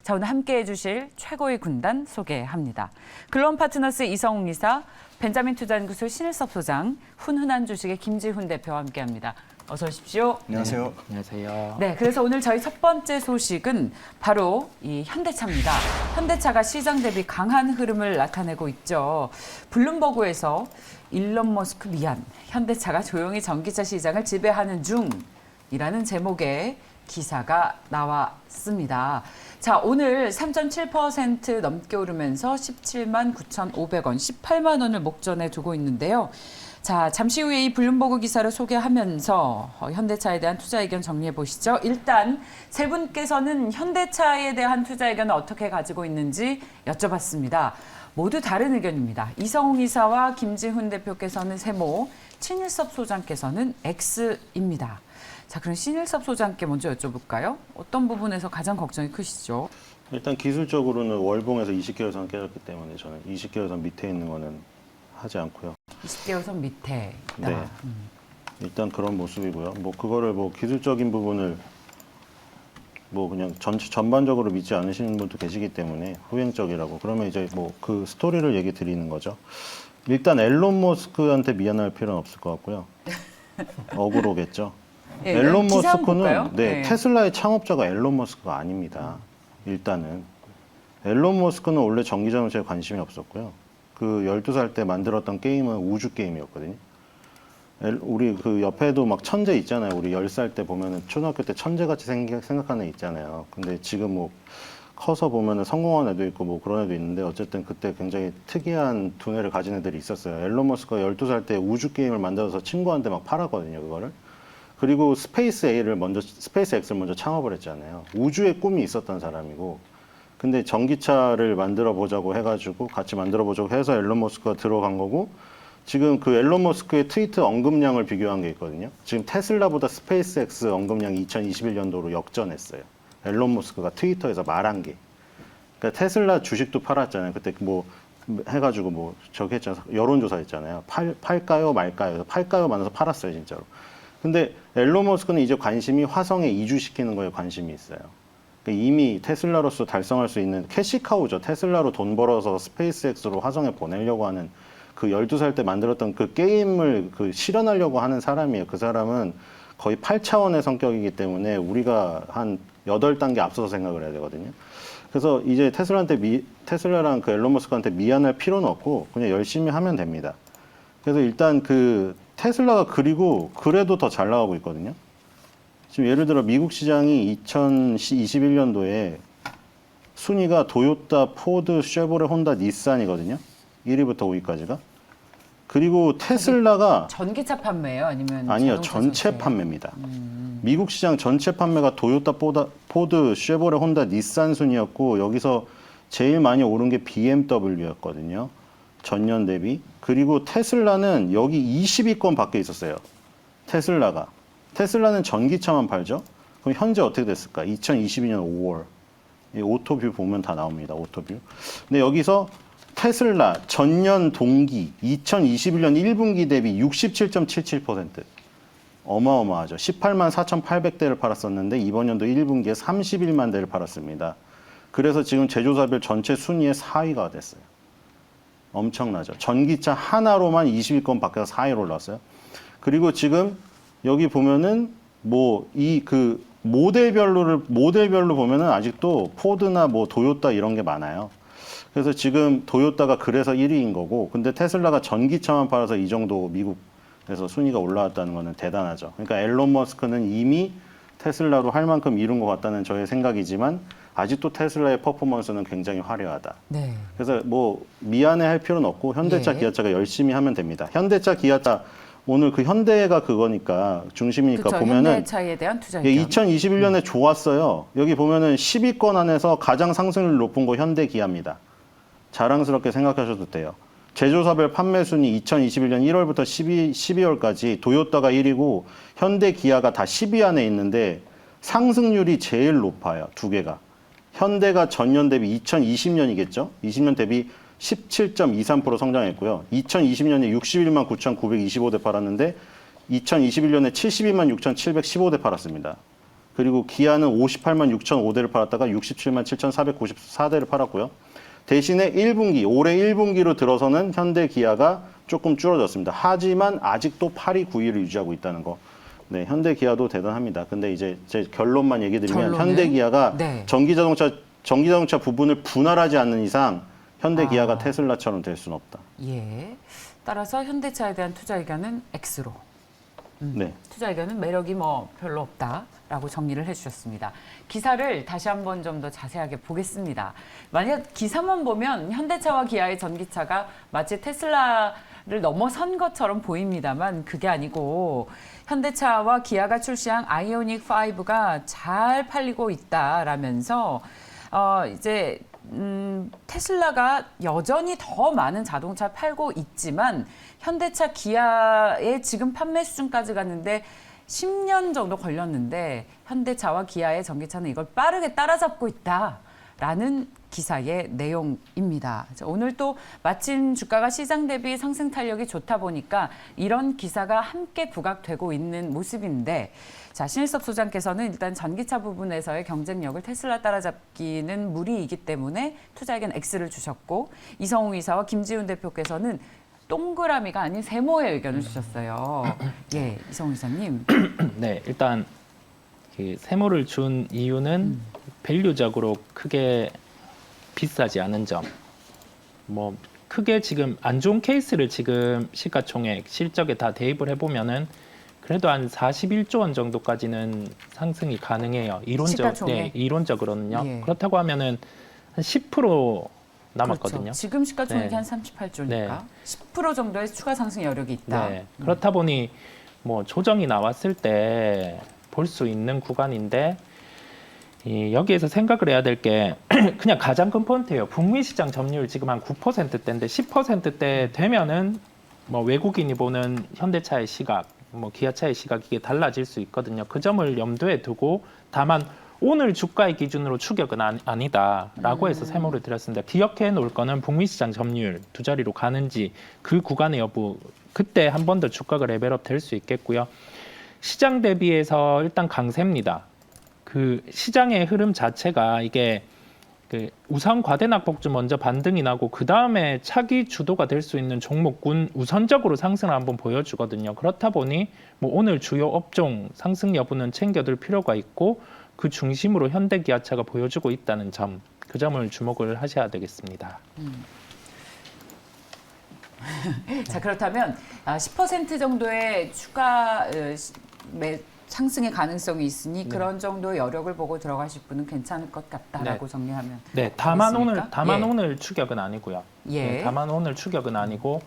자, 오늘 함께해 주실 최고의 군단 소개합니다. 글로원 파트너스 이성웅 이사, 벤자민 투자연구소 신일섭 소장, 훈훈한 주식의 김지훈 대표와 함께합니다. 어서 오십시오. 안녕하세요. 네, 안녕하세요. 네, 그래서 오늘 저희 첫 번째 소식은 바로 이 현대차입니다. 현대차가 시장 대비 강한 흐름을 나타내고 있죠. 블룸버그에서 일론 머스크 미안, 현대차가 조용히 전기차 시장을 지배하는 중이라는 제목의 기사가 나왔습니다. 자, 오늘 3.7% 넘게 오르면서 17만 9,500원, 18만 원을 목전에 두고 있는데요. 자, 잠시 후에 이 블룸버그 기사를 소개하면서 현대차에 대한 투자 의견 정리해 보시죠. 일단 세 분께서는 현대차에 대한 투자 의견을 어떻게 가지고 있는지 여쭤봤습니다. 모두 다른 의견입니다. 이성웅 이사와 김지훈 대표께서는 세모, 신일섭 소장께서는 X입니다. 자, 그럼 신일섭 소장께 먼저 여쭤볼까요? 어떤 부분에서 가장 걱정이 크시죠? 일단 기술적으로는 월봉에서 20개월선 깨졌기 때문에 저는 20개월선 밑에 있는 거는 하지 않고요. 20개월선 밑에 있다. 네. 일단 그런 모습이고요. 뭐 그거를 뭐 기술적인 부분을 뭐 그냥 전반적으로 믿지 않으시는 분도 계시기 때문에 후행적이라고 그러면 이제 뭐 그 스토리를 얘기 드리는 거죠. 일단 앨런 머스크한테 미안할 필요는 없을 것 같고요. 억울하겠죠. 네, 앨런 기사 한번 머스크는 볼까요? 네, 테슬라의 창업자가 앨런 머스크가 아닙니다. 일단은 앨런 머스크는 원래 전기자동차에 관심이 없었고요. 그 12살 때 만들었던 게임은 우주 게임이었거든요. 우리 그 옆에도 막 천재 있잖아요. 우리 10살 때 보면은 초등학교 때 천재같이 생각하는 애 있잖아요. 근데 지금 뭐 커서 보면은 성공한 애도 있고 뭐 그런 애도 있는데 어쨌든 그때 굉장히 특이한 두뇌를 가진 애들이 있었어요. 앨런 머스크가 12살 때 우주 게임을 만들어서 친구한테 막 팔았거든요, 그거를. 그리고 스페이스 X를 먼저 창업을 했잖아요. 우주의 꿈이 있었던 사람이고. 근데 전기차를 만들어 보자고 해가지고 같이 만들어 보자고 해서 앨런 머스크가 들어간 거고 지금 그 앨런 머스크의 트위터 언급량을 비교한 게 있거든요. 지금 테슬라보다 스페이스 X 언급량이 2021년도로 역전했어요. 앨런 머스크가 트위터에서 말한 게. 그러니까 테슬라 주식도 팔았잖아요. 그때 뭐 해가지고 뭐 저기 했잖아요. 여론조사 했잖아요. 팔까요 말까요? 팔까요 말아서 팔았어요, 진짜로. 근데 앨런 머스크는 이제 관심이 화성에 이주시키는 거에 관심이 있어요. 이미 테슬라로서 달성할 수 있는 캐시카우죠. 테슬라로 돈 벌어서 스페이스X로 화성에 보내려고 하는 그 12살 때 만들었던 그 게임을 그 실현하려고 하는 사람이에요. 그 사람은 거의 8차원의 성격이기 때문에 우리가 한 8단계 앞서서 생각을 해야 되거든요. 그래서 이제 테슬라랑 그 앨런 머스크한테 미안할 필요는 없고 그냥 열심히 하면 됩니다. 그래서 일단 그 테슬라가 그래도 더 잘 나가고 있거든요. 지금 예를 들어 미국 시장이 2021년도에 순위가 도요타, 포드, 쉐보레, 혼다, 닛산이거든요. 1위부터 5위까지가. 그리고 테슬라가 전기차 판매예요? 아니면 아니요, 자동차 전체 전체예요? 판매입니다. 미국 시장 전체 판매가 도요타, 포드, 쉐보레, 혼다, 닛산 순이었고 여기서 제일 많이 오른 게 BMW였거든요. 전년 대비. 그리고 테슬라는 여기 20위권 밖에 있었어요. 테슬라는 전기차만 팔죠. 그럼 현재 어떻게 됐을까? 2022년 5월. 이 오토뷰 보면 다 나옵니다. 오토뷰. 근데 여기서 테슬라 전년 동기 2021년 1분기 대비 67.77%. 어마어마하죠. 18만 4,800대를 팔았었는데 이번 연도 1분기에 31만 대를 팔았습니다. 그래서 지금 제조사별 전체 순위의 4위가 됐어요. 엄청나죠. 전기차 하나로만 20위권 밖에서 4위로 올랐어요. 그리고 지금 여기 보면은 뭐 이 그 모델별로 보면은 아직도 포드나 뭐 도요타 이런 게 많아요. 그래서 지금 도요타가 그래서 1위인 거고, 근데 테슬라가 전기차만 팔아서 이 정도 미국에서 순위가 올라왔다는 거는 대단하죠. 그러니까 앨런 머스크는 이미 테슬라로 할 만큼 이룬 것 같다는 저의 생각이지만 아직도 테슬라의 퍼포먼스는 굉장히 화려하다. 네. 그래서 뭐 미안해할 필요는 없고 현대차, 예. 기아차가 열심히 하면 됩니다. 현대차, 기아차 오늘 그 현대가 그거니까 중심이니까 그렇죠. 보면은 현대차에 대한 투자 예, 의견. 2021년에 좋았어요. 여기 보면은 10위권 안에서 가장 상승률 높은 거 현대 기아입니다. 자랑스럽게 생각하셔도 돼요. 제조사별 판매 순위 2021년 1월부터 12월까지 도요타가 1위고 현대 기아가 다 10위 안에 있는데 상승률이 제일 높아요. 두 개가. 현대가 전년 대비 2020년이겠죠? 20년 대비 17.23% 성장했고요. 2020년에 61만 9,925대 팔았는데 2021년에 72만 6,715대 팔았습니다. 그리고 기아는 58만 6,005대를 팔았다가 67만 7,494대를 팔았고요. 대신에 1분기, 올해 1분기로 들어서는 현대 기아가 조금 줄어졌습니다. 하지만 아직도 8위, 9위를 유지하고 있다는 거. 네, 현대 기아도 대단합니다. 근데 이제 제 결론만 얘기 드리면 결론은? 현대 기아가 네. 전기자동차 부분을 분할하지 않는 이상 현대 기아가 테슬라처럼 될 수는 없다. 예. 따라서 현대차에 대한 투자 의견은 X로. 네. 투자 의견은 매력이 뭐 별로 없다라고 정리를 해주셨습니다. 기사를 다시 한번 좀 더 자세하게 보겠습니다. 만약 기사만 보면 현대차와 기아의 전기차가 마치 테슬라를 넘어선 것처럼 보입니다만 그게 아니고 현대차와 기아가 출시한 아이오닉 5가 잘 팔리고 있다라면서 이제 테슬라가 여전히 더 많은 자동차 팔고 있지만 현대차, 기아의 지금 판매 수준까지 갔는데 10년 정도 걸렸는데 현대차와 기아의 전기차는 이걸 빠르게 따라잡고 있다라는 기사의 내용입니다. 오늘 또 마침 주가가 시장 대비 상승 탄력이 좋다 보니까 이런 기사가 함께 부각되고 있는 모습인데 자, 신일섭 소장께서는 일단 전기차 부분에서의 경쟁력을 테슬라 따라잡기는 무리이기 때문에 투자 의견 X를 주셨고 이성우 이사와 김지훈 대표께서는 동그라미가 아닌 세모의 의견을 주셨어요. 예, 이성우 이사님. 네, 일단 그 세모를 준 이유는 밸류적으로 크게 비싸지 않은 점. 뭐 크게 지금 안 좋은 케이스를 지금 시가총액 실적에 다 대입을 해보면은 그래도 한 41조 원 정도까지는 상승이 가능해요. 시가총액? 네, 이론적으로는요. 예. 그렇다고 하면은 한 10% 남았거든요. 그렇죠. 지금 시가총액이 네. 한 38조니까 네. 10% 정도의 추가 상승 여력이 있다. 네. 그렇다 보니 뭐 조정이 나왔을 때 볼 수 있는 구간인데 여기에서 생각을 해야 될 게 그냥 가장 큰 포인트예요. 북미 시장 점유율 지금 한 9%대인데 10%대 되면은 뭐 외국인이 보는 현대차의 시각, 뭐 기아차의 시각 이게 달라질 수 있거든요. 그 점을 염두에 두고 다만 오늘 주가의 기준으로 추격은 아니다라고 해서 세모를 드렸습니다. 기억해 놓을 거는 북미 시장 점유율 두 자리로 가는지 그 구간의 여부 그때 한 번 더 주가가 레벨업 될 수 있겠고요. 시장 대비해서 일단 강세입니다. 그 시장의 흐름 자체가 이게 그 우선 과대낙폭주 먼저 반등이 나고 그 다음에 차기 주도가 될 수 있는 종목군 우선적으로 상승을 한번 보여주거든요. 그렇다 보니 뭐 오늘 주요 업종 상승 여부는 챙겨둘 필요가 있고 그 중심으로 현대기아차가 보여주고 있다는 점, 그 점을 주목을 하셔야 되겠습니다. 자, 그렇다면 10% 정도의 추가 상승의 가능성이 있으니 그런 정도의 여력을 보고 들어가실 분은 괜찮을 것 같다라고 정리하면 네, 다만 되겠습니까? 오늘 추격은 아니고요. 예. 네, 다만 오늘 추격은 아니고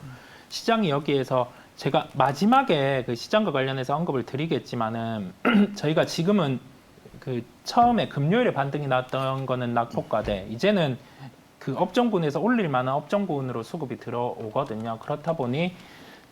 시장이 여기에서 제가 마지막에 그 시장과 관련해서 언급을 드리겠지만은 저희가 지금은 그 처음에 금요일에 반등이 났던 거는 낙폭과대, 이제는 그 업종군에서 올릴 만한 업종군으로 수급이 들어오거든요. 그렇다 보니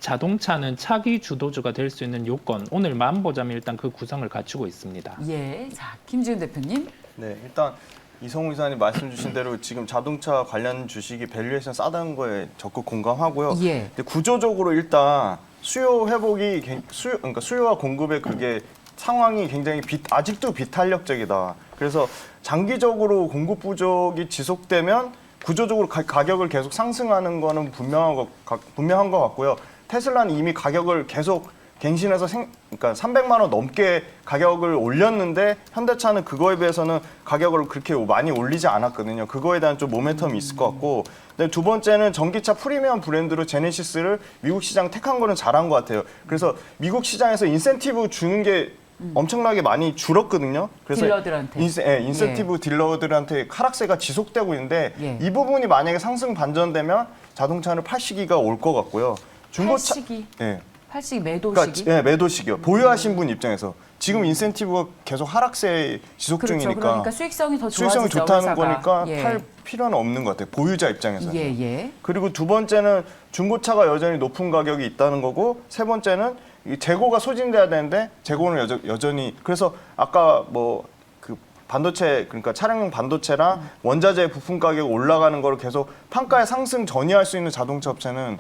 자동차는 차기 주도주가 될 수 있는 요건, 오늘만 보자면 일단 그 구성을 갖추고 있습니다. 예, 자 김지훈 대표님. 네, 일단 이성우 이사님 말씀 주신 대로 지금 자동차 관련 주식이 밸류에이션 싸다는 거에 적극 공감하고요. 예. 근데 구조적으로 일단 수요 회복이 그러니까 수요와 공급의 그게 상황이 굉장히 아직도 비탄력적이다. 그래서 장기적으로 공급 부족이 지속되면 구조적으로 가격을 계속 상승하는 거는 분명한 것 같고요. 테슬라는 이미 가격을 계속 갱신해서 그러니까 300만 원 넘게 가격을 올렸는데 현대차는 그거에 비해서는 가격을 그렇게 많이 올리지 않았거든요. 그거에 대한 좀 모멘텀이 있을 것 같고, 근데 두 번째는 전기차 프리미엄 브랜드로 제네시스를 미국 시장 택한 거는 잘한 것 같아요. 그래서 미국 시장에서 인센티브 주는 게 엄청나게 많이 줄었거든요. 그래서 딜러들한테. 인센티브 딜러들한테 하락세가 지속되고 있는데 이 부분이 만약에 상승 반전되면 자동차는 팔 시기가 올 것 같고요. 중고차 팔시기. 예. 팔시기 매도 시기. 그러니까 매도 시기요. 보유하신 분 입장에서 지금 인센티브가 계속 하락세 지속 그렇죠. 중이니까 그러니까 수익성이 더 수익성이 좋아지죠. 좋다는 회사가. 거니까 예. 팔 필요는 없는 것 같아요. 보유자 입장에서는. 예. 그리고 두 번째는 중고차가 여전히 높은 가격이 있다는 거고, 세 번째는 이 재고가 소진돼야 되는데 재고는 여전히, 그래서 아까 뭐 그 반도체, 그러니까 차량용 반도체랑 원자재 부품 가격 올라가는 거를 계속 판가의 상승 전이할 수 있는 자동차 업체는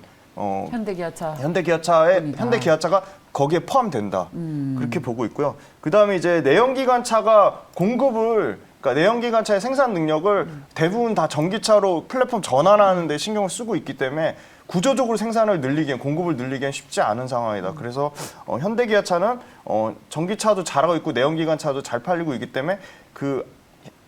현대기아차. 현대기아차가 거기에 포함된다. 그렇게 보고 있고요. 그다음에 이제 내연기관차가 그러니까 내연기관차의 생산 능력을 대부분 다 전기차로 플랫폼 전환하는 데 신경을 쓰고 있기 때문에 구조적으로 생산을 늘리기엔 공급을 늘리기엔 쉽지 않은 상황이다. 그래서 현대기아차는 전기차도 잘하고 있고 내연기관차도 잘 팔리고 있기 때문에 그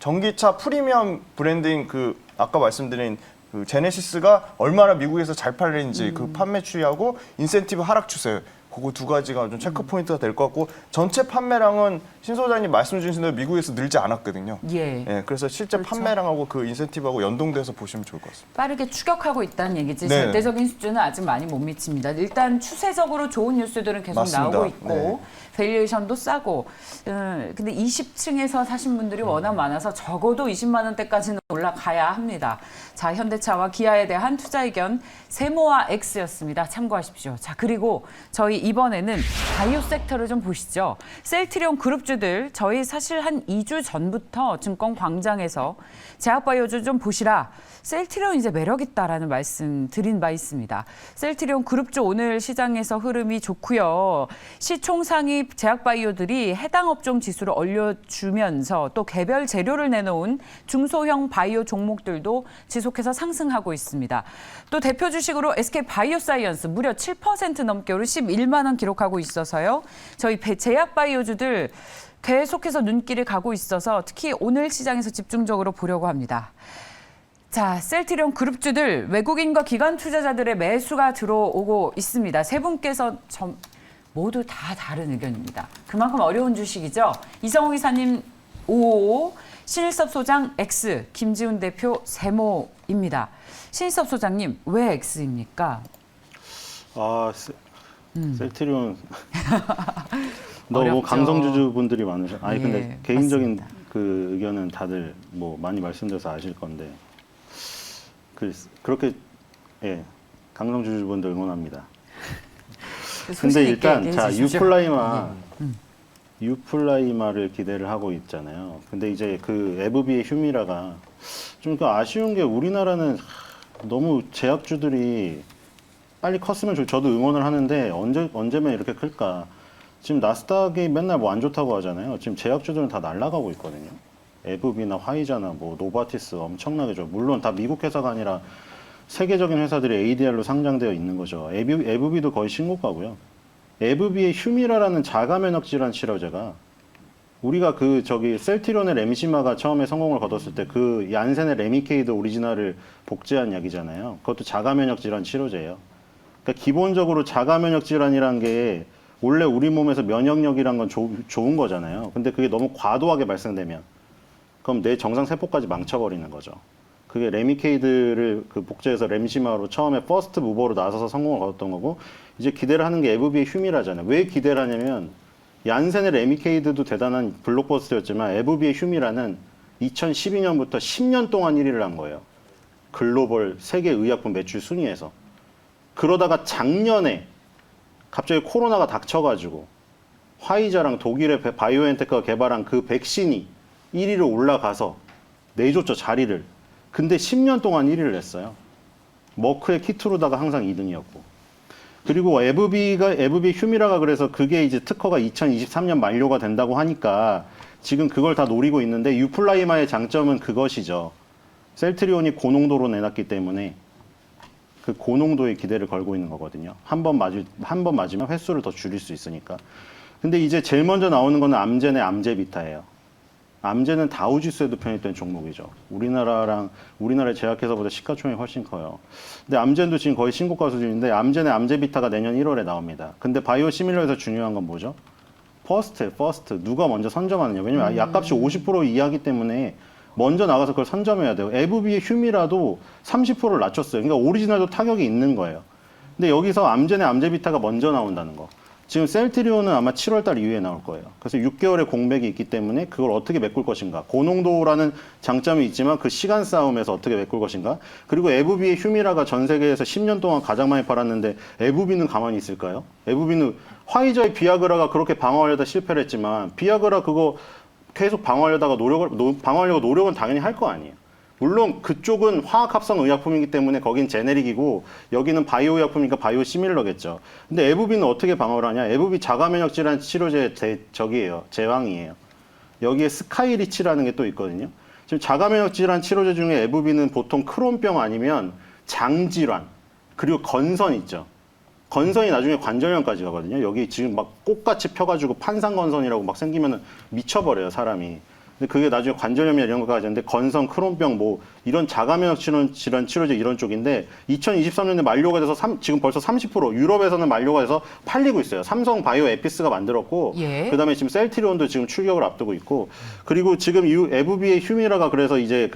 전기차 프리미엄 브랜드인 그 아까 말씀드린 그 제네시스가 얼마나 미국에서 잘 팔리는지 그 판매 추이하고 인센티브 하락 추세 그거 두 가지가 좀 체크 포인트가 될 것 같고 전체 판매량은 신 소장님 말씀 주신 대로 미국에서 늘지 않았거든요. 예. 그래서 실제 그렇죠. 판매량하고 그 인센티브하고 연동돼서 보시면 좋을 것 같습니다. 빠르게 추격하고 있다는 얘기지 네. 절대적인 수준은 아직 많이 못 미칩니다. 일단 추세적으로 좋은 뉴스들은 계속 맞습니다. 나오고 있고 네. 밸류에이션도 싸고 근데 20층에서 사신 분들이 워낙 많아서 적어도 20만 원대까지는 올라가야 합니다. 자, 현대차와 기아에 대한 투자 의견 세모와 X였습니다. 참고하십시오. 자, 그리고 저희 이번에는 바이오 섹터를 좀 보시죠. 셀트리온 그룹주들 저희 사실 한 2주 전부터 증권 광장에서 제약바이오주 좀 보시라. 셀트리온 이제 매력 있다라는 말씀 드린 바 있습니다. 셀트리온 그룹주 오늘 시장에서 흐름이 좋고요. 시총 상위 제약바이오들이 해당 업종 지수를 올려주면서 또 개별 재료를 내놓은 중소형 바이오 종목들도 지속해서 상승하고 있습니다. 또 대표 주식으로 SK 바이오사이언스 무려 7% 넘게 오른 11만 원 기록하고 있어서요. 저희 제약바이오주들 계속해서 눈길이 가고 있어서 특히 오늘 시장에서 집중적으로 보려고 합니다. 자, 셀트리온 그룹주들 외국인과 기관 투자자들의 매수가 들어오고 있습니다. 세 분께서 모두 다 다른 의견입니다. 그만큼 어려운 주식이죠. 이성호 이사님 5, 신일섭 소장 X, 김지훈 대표 세모입니다. 신일섭 소장님 왜 X입니까? 셀트리온 너무 어렵죠. 강성주주 분들이 많으셔. 아니 근데 예, 개인적인 맞습니다. 그 의견은 다들 뭐 많이 말씀드려서 아실 건데 그렇게 강성주주 분들 응원합니다. 근데 일단 자 유플라이마를 기대를 하고 있잖아요. 근데 이제 그 에브비의 휴미라가 좀 아쉬운 게 우리나라는 너무 제약주들이 빨리 컸으면 저도 응원을 하는데 언제면 이렇게 클까? 지금 나스닥이 맨날 뭐 안 좋다고 하잖아요. 지금 제약주들은 다 날아가고 있거든요. 에브비나 화이자나 뭐 노바티스 엄청나게 좋아. 물론 다 미국 회사가 아니라 세계적인 회사들이 ADR로 상장되어 있는 거죠. 에브비도 거의 신고가고요. 에브비의 휴미라라는 자가면역 질환 치료제가 우리가 셀트리온의 렘시마가 처음에 성공을 거뒀을 때 그 얀센의 레미케이드 오리지널을 복제한 약이잖아요. 그것도 자가면역 질환 치료제예요. 그러니까 기본적으로 자가면역 질환이란 게 원래 우리 몸에서 면역력이란 건 좋은 거잖아요. 근데 그게 너무 과도하게 발생되면 그럼 내 정상 세포까지 망쳐버리는 거죠. 그게 레미케이드를 복제해서 렘시마로 처음에 퍼스트 무버로 나서서 성공을 거뒀던 거고 이제 기대를 하는 게 에브비의 휴미라잖아요. 왜 기대를 하냐면 얀센의 레미케이드도 대단한 블록버스터였지만 에브비의 휴미라는 2012년부터 10년 동안 1위를 한 거예요. 글로벌 세계 의약품 매출 순위에서. 그러다가 작년에 갑자기 코로나가 닥쳐가지고 화이자랑 독일의 바이오엔테크가 개발한 그 백신이 1위로 올라가서 내줬죠, 자리를. 근데 10년 동안 1위를 했어요. 머크의 키트루다가 항상 2등이었고. 그리고 에브비 휴미라가 그래서 그게 이제 특허가 2023년 만료가 된다고 하니까 지금 그걸 다 노리고 있는데 유플라이마의 장점은 그것이죠. 셀트리온이 고농도로 내놨기 때문에 그 고농도의 기대를 걸고 있는 거거든요. 한 번 맞으면 횟수를 더 줄일 수 있으니까. 근데 이제 제일 먼저 나오는 거는 암젠의 암제비타예요. 암제는 다우지수에도 편입된 종목이죠. 우리나라의 제약회사보다 시가총액이 훨씬 커요. 근데 암젠도 지금 거의 신고가 수준인데 암젠의 암제비타가 내년 1월에 나옵니다. 근데 바이오시밀러에서 중요한 건 뭐죠? 퍼스트. 누가 먼저 선점하느냐. 왜냐면 약값이 50% 이하기 때문에 먼저 나가서 그걸 선점해야 돼요. 에브비의 휴미라도 30%를 낮췄어요. 그러니까 오리지널도 타격이 있는 거예요. 근데 여기서 암젠의 암제비타가 먼저 나온다는 거. 지금 셀트리온은 아마 7월달 이후에 나올 거예요. 그래서 6개월의 공백이 있기 때문에 그걸 어떻게 메꿀 것인가. 고농도라는 장점이 있지만 그 시간 싸움에서 어떻게 메꿀 것인가. 그리고 에브비의 휴미라가 전 세계에서 10년 동안 가장 많이 팔았는데 에브비는 가만히 있을까요? 에브비는 화이자의 비아그라가 그렇게 방어하려다 실패를 했지만 비아그라 그거 계속 방어하려고 노력은 당연히 할 거 아니에요. 물론 그쪽은 화학합성 의약품이기 때문에 거긴 제네릭이고 여기는 바이오 의약품이니까 바이오 시밀러겠죠. 근데 에브비는 어떻게 방어를 하냐? 에브비 자가면역 질환 치료제 제왕이에요. 여기에 스카이리치라는 게 또 있거든요. 지금 자가면역 질환 치료제 중에 에브비는 보통 크론병 아니면 장질환 그리고 건선 있죠. 건선이 나중에 관절염까지 가거든요. 여기 지금 막 꽃같이 펴가지고 판상건선이라고 막 생기면 미쳐버려요, 사람이. 근데 그게 나중에 관절염이나 이런 거까지 하는데 건선, 크론병 뭐 이런 자가면역 질환 치료제 이런 쪽인데 2023년에 만료가 돼서 지금 벌써 30% 유럽에서는 만료가 돼서 팔리고 있어요. 삼성 바이오 에피스가 만들었고 예. 그다음에 지금 셀트리온도 지금 출격을 앞두고 있고 그리고 지금 이 에브비의 휴미라가 그래서 이제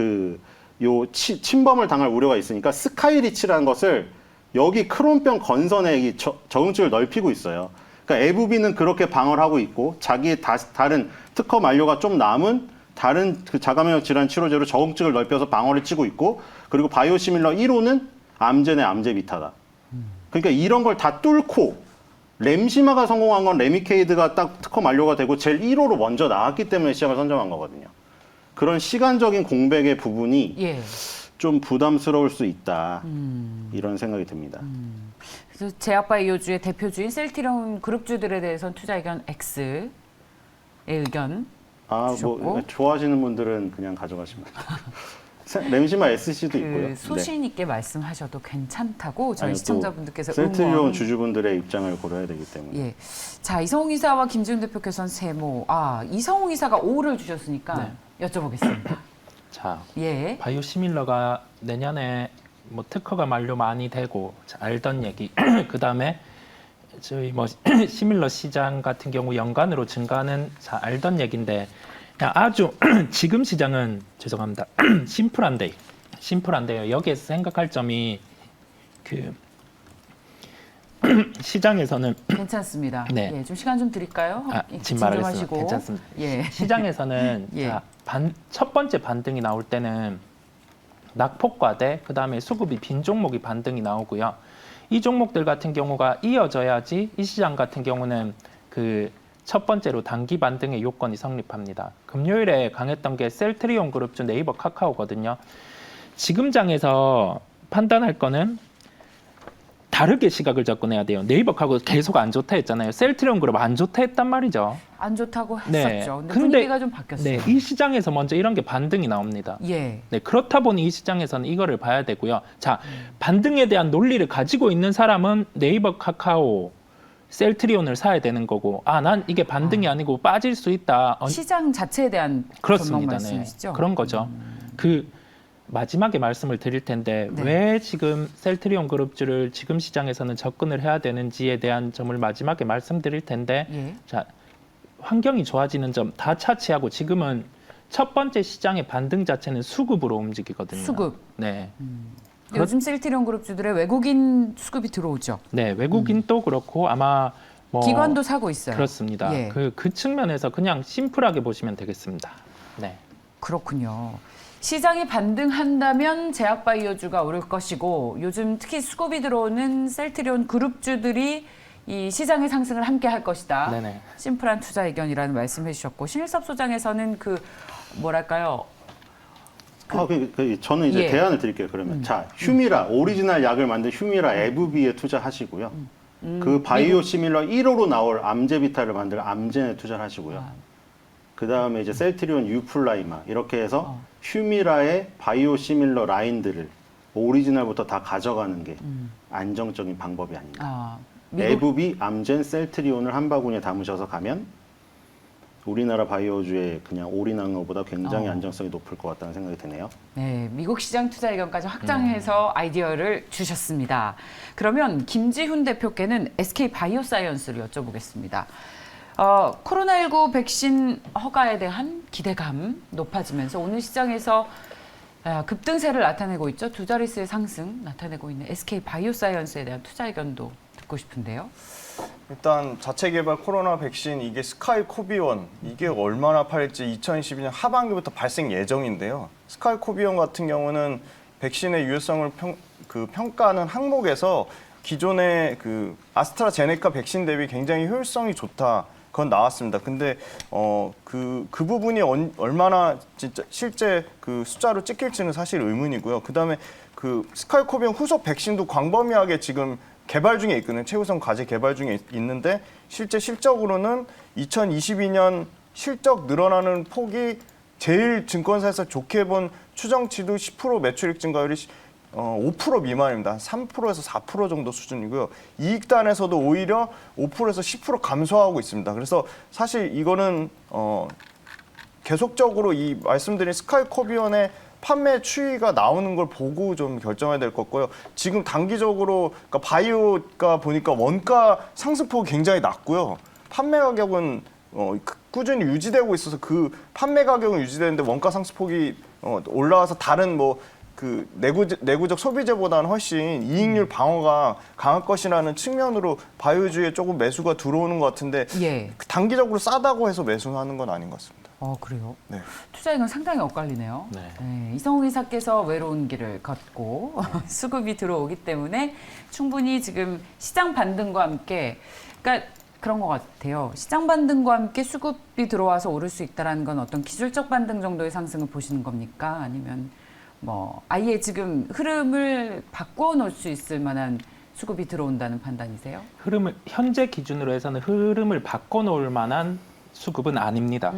침범을 당할 우려가 있으니까 스카이리치라는 것을 여기 크론병 건선에 적응증을 넓히고 있어요. 그러니까 에브비는 그렇게 방어를 하고 있고 자기의 다른 특허 만료가 좀 남은 다른 그 자가면역 질환 치료제로 적응증을 넓혀서 방어를 치고 있고 그리고 바이오시밀러 1호는 암젠의 암제비타다. 그러니까 이런 걸 다 뚫고 램시마가 성공한 건 레미케이드가 딱 특허 만료가 되고 제일 1호로 먼저 나왔기 때문에 시장을 선점한 거거든요. 그런 시간적인 공백의 부분이 예. 좀 부담스러울 수 있다. 이런 생각이 듭니다. 그래서 제약바이오주의 대표주인 셀트리온 그룹주들에 대해서는 투자 의견 X의 의견 주셨고. 뭐 좋아하시는 분들은 그냥 가져가시면 램시마 SC도 있고요. 그 소신 있게 말씀하셔도 괜찮다고 저희 아니, 또 시청자분들께서 셀트리온 주주분들의 입장을 고려해야 되기 때문에. 예. 자, 이성웅 이사와 김지훈 대표께서는 세모. 이성웅 이사가 5를 주셨으니까 여쭤보겠습니다. 자, 예. 바이오 시밀러가 내년에 뭐 특허가 만료 많이 되고 알던 얘기. 그다음에 저희 뭐 시밀러 시장 같은 경우 연간으로 증가하는 알던 얘기인데 그냥 아주 지금 시장은 죄송합니다. 심플한데요. 여기에서 생각할 점이 그 시장에서는 괜찮습니다. 네. 예, 좀 시간 좀 드릴까요? 지금 말하겠습니다. 괜찮습니다. 예. 시장에서는 예. 첫 번째 반등이 나올 때는 낙폭과대 그다음에 수급이 빈 종목이 반등이 나오고요. 이 종목들 같은 경우가 이어져야지 이 시장 같은 경우는 그 첫 번째로 단기 반등의 요건이 성립합니다. 금요일에 강했던 게 셀트리온 그룹주 네이버 카카오거든요. 지금 장에서 판단할 거는 다르게 시각을 접근해야 돼요. 네이버 카카오 계속 안 좋다 했잖아요. 셀트리온 그룹 안 좋다 했단 말이죠. 안 좋다고 네. 했었죠. 근데 근데- 분위기가 좀 바뀌었어요. 네, 이 시장에서 먼저 이런 게 반등이 나옵니다. 예. 네, 그렇다 보니 이 시장에서는 이거를 봐야 되고요. 자, 반등에 대한 논리를 가지고 있는 사람은 네이버, 카카오, 셀트리온을 사야 되는 거고, 난 이게 반등이 아니고 빠질 수 있다. 시장 자체에 대한 전망 그렇습니다. 네, 말씀이시죠? 그런 거죠. 그 마지막에 말씀을 드릴 텐데 네. 왜 지금 셀트리온 그룹주를 지금 시장에서는 접근을 해야 되는지에 대한 점을 마지막에 말씀드릴 텐데, 예. 자, 환경이 좋아지는 점 다 차치하고 지금은 첫 번째 시장의 반등 자체는 수급으로 움직이거든요. 수급. 네. 요즘 셀트리온 그룹주들의 외국인 수급이 들어오죠. 네, 외국인도 그렇고 아마 뭐 기관도 사고 있어요. 그렇습니다. 예. 그 측면에서 그냥 심플하게 보시면 되겠습니다. 네. 그렇군요. 시장이 반등한다면 제약바이오주가 오를 것이고 요즘 특히 수급이 들어오는 셀트리온 그룹주들이 이 시장의 상승을 함께 할 것이다. 네네. 심플한 투자 의견이라는 말씀해 주셨고 신일섭 소장에서는 뭐랄까요? 저는 이제 예. 대안을 드릴게요. 그러면 자, 휴미라 오리지널 약을 만든 휴미라 에브비에 투자하시고요. 그 바이오 시밀러 1호로 나올 암제비타를 만들 암젠에 투자를 하시고요. 그 다음에 이제 셀트리온 유플라이마 이렇게 해서 휴미라의 바이오 시밀러 라인들을 오리지널부터 다 가져가는 게 안정적인 방법이 아닌가. 에브비, 암젠, 셀트리온을 한 바구니에 담으셔서 가면 우리나라 바이오주의 그냥 올인한 것보다 굉장히 안정성이 높을 것 같다는 생각이 드네요. 네, 미국 시장 투자 의견까지 확장해서 아이디어를 주셨습니다. 그러면 김지훈 대표께는 SK 바이오사이언스를 여쭤보겠습니다. 코로나19 백신 허가에 대한 기대감 높아지면서 오늘 시장에서 급등세를 나타내고 있죠. 두 자릿수의 상승 나타내고 있는 SK 바이오사이언스에 대한 투자 의견도 듣고 싶은데요. 일단 자체 개발 코로나 백신 이게 스카이코비원 이게 얼마나 팔릴지 2022년 하반기부터 발생 예정인데요. 스카이코비원 같은 경우는 백신의 유효성을 평가하는 항목에서 기존의 그 아스트라제네카 백신 대비 굉장히 효율성이 좋다 그건 나왔습니다. 근데 그 부분이 얼마나 진짜 실제 그 숫자로 찍힐지는 사실 의문이고요. 그다음에 그 스카이코비언 후속 백신도 광범위하게 지금 개발 중에 있거든요. 최우선 과제 개발 중에 있는데 실제 실적으로는 2022년 실적 늘어나는 폭이 제일 증권사에서 좋게 본 추정치도 10% 매출액 증가율이 5% 미만입니다. 3%에서 4% 정도 수준이고요. 이익단에서도 오히려 5%에서 10% 감소하고 있습니다. 그래서 사실 이거는 계속적으로 이 말씀드린 스카이코비언의 판매 추이가 나오는 걸 보고 좀 결정해야 될 것 같고요. 지금 단기적으로 그러니까 바이오가 보니까 원가 상승폭이 굉장히 낮고요. 판매 가격은 꾸준히 유지되고 있어서 그 판매 가격은 유지되는데 원가 상승폭이 올라와서 다른 뭐 그 내구적 소비재보다는 훨씬 이익률 방어가 강할 것이라는 측면으로 바이오주에 조금 매수가 들어오는 것 같은데 예. 단기적으로 싸다고 해서 매수하는 건 아닌 것 같습니다. 그래요? 네. 투자액은 상당히 엇갈리네요. 네. 이성욱 이사께서 외로운 길을 걷고 수급이 들어오기 때문에 충분히 지금 시장 반등과 함께, 그러니까 그런 것 같아요. 시장 반등과 함께 수급이 들어와서 오를 수 있다는 건 어떤 기술적 반등 정도의 상승을 보시는 겁니까? 아니면 뭐 아예 지금 흐름을 바꿔 놓을 수 있을 만한 수급이 들어온다는 판단이세요? 현재 기준으로 해서는 흐름을 바꿔놓을 만한 수급은 아닙니다.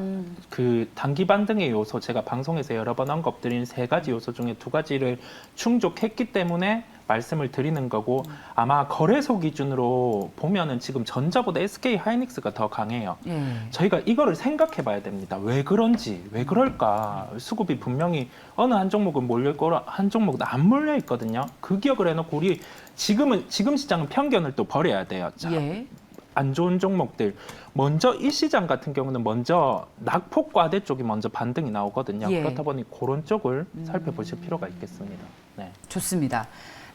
그 단기 반등의 요소, 제가 방송에서 여러 번 언급드린 3가지 요소 중에 2가지를 충족했기 때문에 말씀을 드리는 거고, 아마 거래소 기준으로 보면은 지금 전자보다 SK 하이닉스가 더 강해요. 예. 저희가 이거를 생각해 봐야 됩니다. 왜 그런지, 왜 그럴까? 수급이 분명히 어느 한 종목은 몰릴 거라 한 종목은 안 몰려 있거든요. 그 기억을 해놓고 우리 지금 시장은 편견을 또 버려야 돼요. 자, 예. 안 좋은 종목들, 먼저 이 시장 같은 경우는 먼저 낙폭과대 쪽이 먼저 반등이 나오거든요. 예. 그렇다 보니 그런 쪽을 살펴보실 필요가 있겠습니다. 네. 좋습니다.